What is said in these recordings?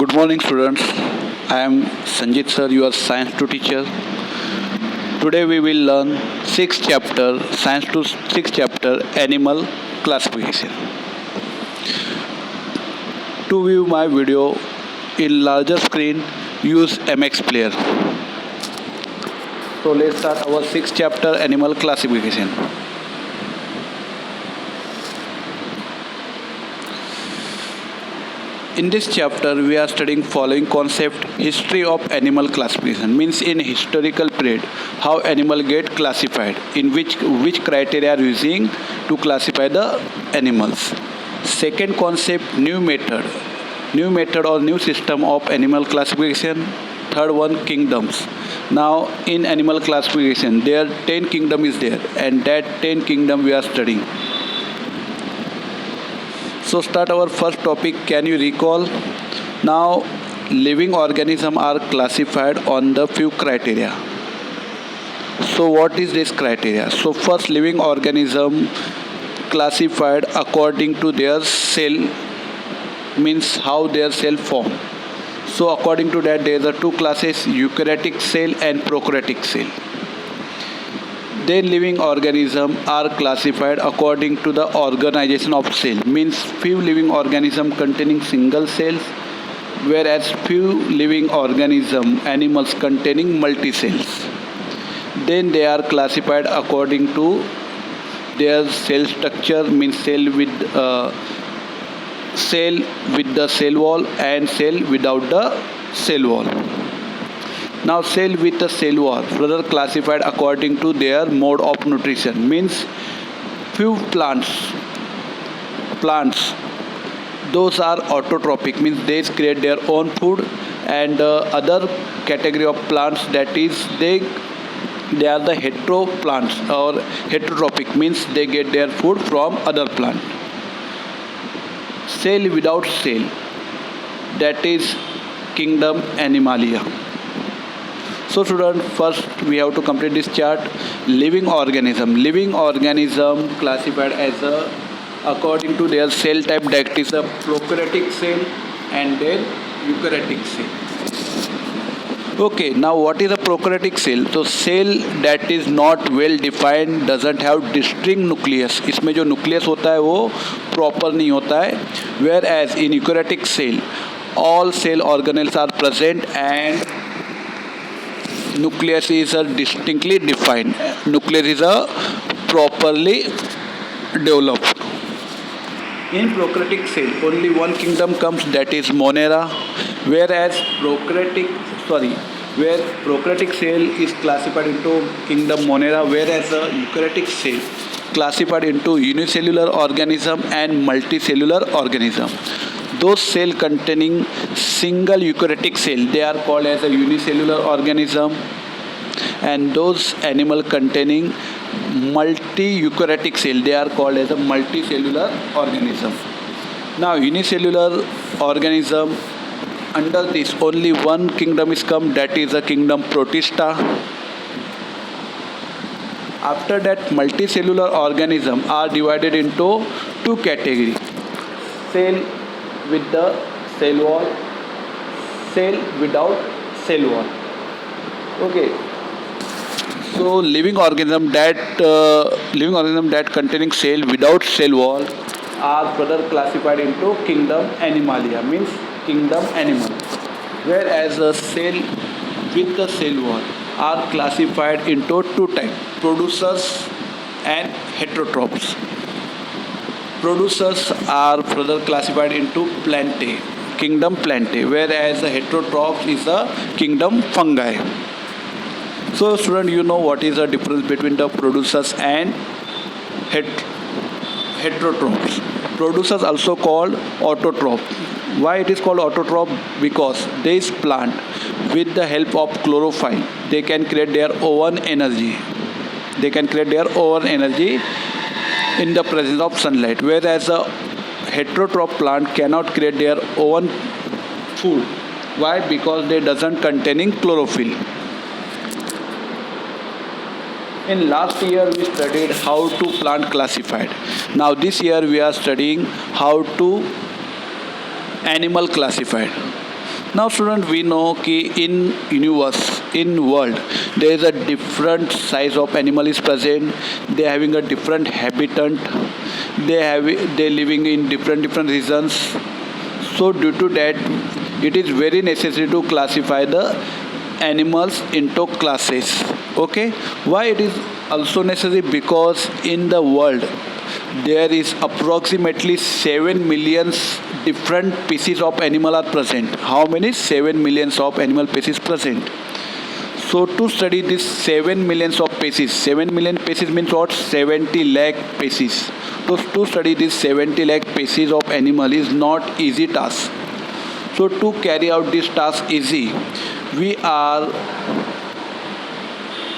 Good morning, students. I am Sanjit sir, your science 2 teacher. Today we will learn science 2 sixth chapter, animal classification. To view my video in larger screen, use MX Player. So let's start our sixth chapter, animal classification. In this chapter, we are studying following concept: history of animal classification. Means in historical period, how animal get classified, in which criteria are using to classify the animals. Second concept: new method or new system of animal classification. Third one: kingdoms. Now in animal classification, there 10 kingdom is there, and that 10 kingdom we are studying. So start our first topic. Can you recall? Now living organisms are classified on the few criteria. So what is this criteria? So first, living organism classified according to their cell, means how their cell form. So according to that, there are two classes: eukaryotic cell and prokaryotic cell. Then living organisms are classified according to the organization of cell, means few living organisms containing single cells, whereas few living animals containing multi cells. Then they are classified according to their cell structure, means cell with the cell wall and cell without the cell wall. Now cell with a cell wall further classified according to their mode of nutrition, means few plants those are autotrophic, means they create their own food, and other category of plants, that is they are the heteroplants or heterotrophic, means they get their food from other plant. Cell without cell, that is kingdom Animalia. So student, first we have to complete this chart. Living organism classified as according to their cell type, that is a prokaryotic cell and then eukaryotic cell. Okay, now what is a prokaryotic cell? So cell that is not well defined, doesn't have distinct nucleus. इसमें जो nucleus होता है वो proper नहीं होता है. Whereas in eukaryotic cell, all cell organelles are present and nucleus is distinctly defined. Nucleus is properly developed. In prokaryotic cell, only one kingdom comes, that is Monera, whereas prokaryotic cell is classified into kingdom Monera, whereas eukaryotic cell classified into unicellular organism and multicellular organism. Those cells containing single eukaryotic cell, they are called as a unicellular organism, and those animal containing multi-eukaryotic cell, they are called as a multicellular organism. Now unicellular organism, under this only one kingdom is come, that is the kingdom Protista. After that, multicellular organism are divided into two categories: cell with the cell wall, cell without cell wall. Okay, so living organism that containing cell without cell wall are further classified into kingdom Animalia, means kingdom animal, whereas a cell with the cell wall are classified into two types: producers and heterotrophs. Producers are further classified into Plantae, kingdom Plantae, whereas the heterotroph is the kingdom Fungi. So student, you know what is the difference between the producers and heterotrophs. Producers also called autotroph. Why it is called autotroph? Because this plant, with the help of chlorophyll, they can create their own energy. In the presence of sunlight, whereas a heterotroph plant cannot create their own food. Why? Because they doesn't containing chlorophyll. In last year we studied how to plant classified. Now this year we are studying how to animal classified. Now student, we know कि in universe, in world, there is a different size of animal is present. They having a different habitat. They living in different regions. So due to that, it is very necessary to classify the animals into classes. Okay, why it is also necessary? Because in the world there is approximately 7 millions different species of animal are present. How many? 7 millions of animal species present. So to study this 7 millions of species, 7 million species means what? 70 lakh species. So to study this 70 lakh species of animal is not easy task. So to carry out this task easy, we are,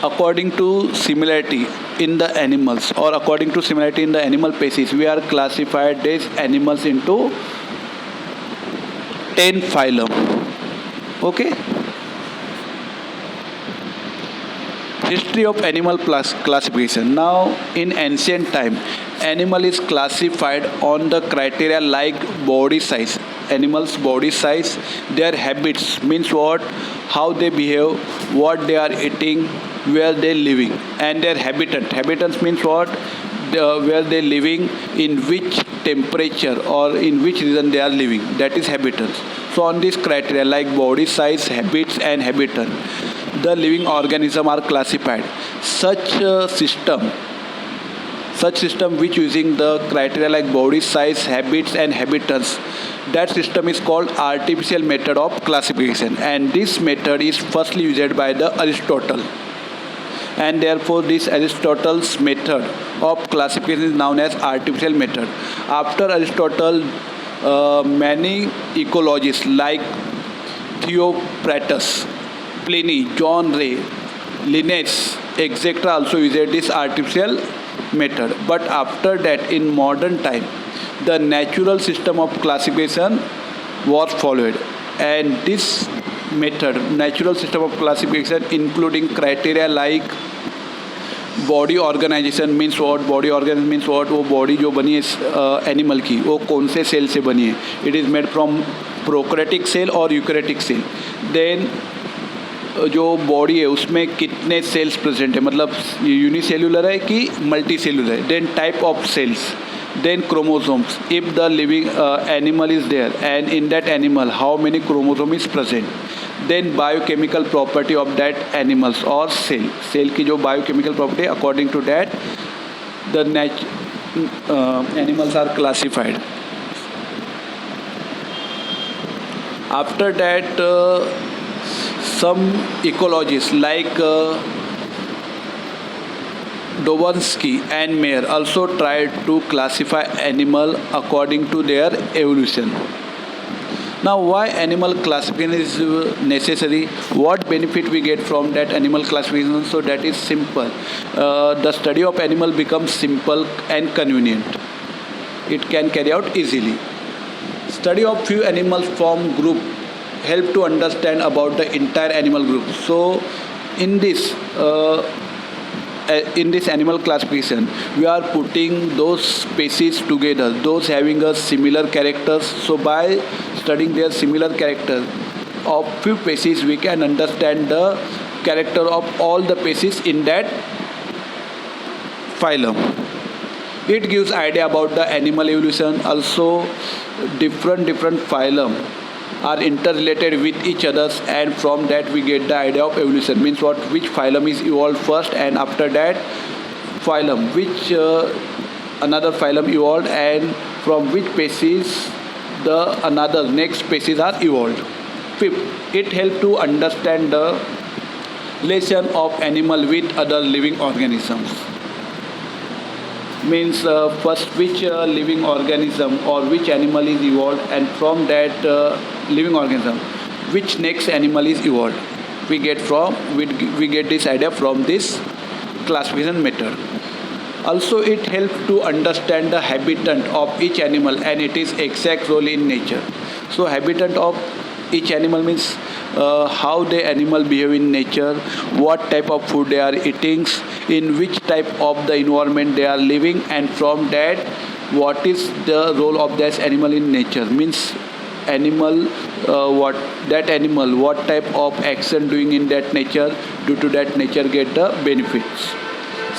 according to similarity in the animals or according to similarity in the animal species, we are classified these animals into 10 phylum. Okay. History of animal classification. Now in ancient time, animal is classified on the criteria like body size, animals body size, their habits means what, how they behave, what they are eating, where they living, and their habitats means what, where they living, in which temperature or in which region they are living, that is habitats. So on this criteria like body size, habits and habitat, the living organism are classified. Such system which using the criteria like body size, habits and habitats, that system is called artificial method of classification, and this method is firstly used by the Aristotle, and therefore this Aristotle's method of classification is known as artificial method. After Aristotle, many ecologists like Theophilus, Pliny, John Ray, Linnaeus, etc. also used this artificial method. But after that, in modern time, the natural system of classification was followed, and this method, natural system of classification, including criteria like body organisation means what, body organisation means what, वो body जो बनी है animal की वो कौन से cell से बनी है, it is made from prokaryotic cell और यूकैरियोटिक सेल. देन जो बॉडी है उसमें कितने सेल्स प्रेजेंट है, मतलब यूनिसेल्यूलर है कि मल्टी सेल्यूलर है. Then type of cells, then chromosomes, if the living animal is there and in that animal how many chromosome is present. Then biochemical property of that animals or cell की जो biochemical property, according to that the animals are classified. After that some ecologists like Dovonsky and Mayer also tried to classify animal according to their evolution. Now why animal classification is necessary? What benefit we get from that animal classification? So that is simple. The study of animal becomes simple and convenient. It can carry out easily. Study of few animals from group help to understand about the entire animal group. So in this animal classification, we are putting those species together, those having a similar characters. So by studying their similar characters of few species, we can understand the character of all the species in that phylum. It gives idea about the animal evolution. Also different phylum are interrelated with each other, and from that we get the idea of evolution, means what, which phylum is evolved first, and after that phylum which another phylum evolved, and from which species the another next species are evolved. Fifth, it helps to understand the relation of animal with other living organisms, means first which living organism or which animal is evolved, and from that living organism which next animal is evolved. We get this idea from this classification method. Also it helps to understand the habitat of each animal and its exact role in nature. So habitat of each animal means how the animal behave in nature, what type of food they are eating, in which type of the environment they are living, and from that what is the role of that animal in nature, means animal what type of action doing in that nature, due to that nature get the benefits.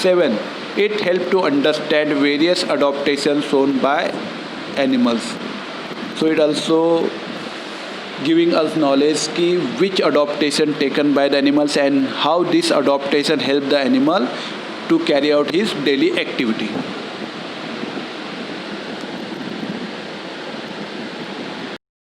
7. It help to understand various adaptations shown by animals. So it also giving us knowledge ki which adaptation taken by the animals and how this adaptation help the animal to carry out his daily activity.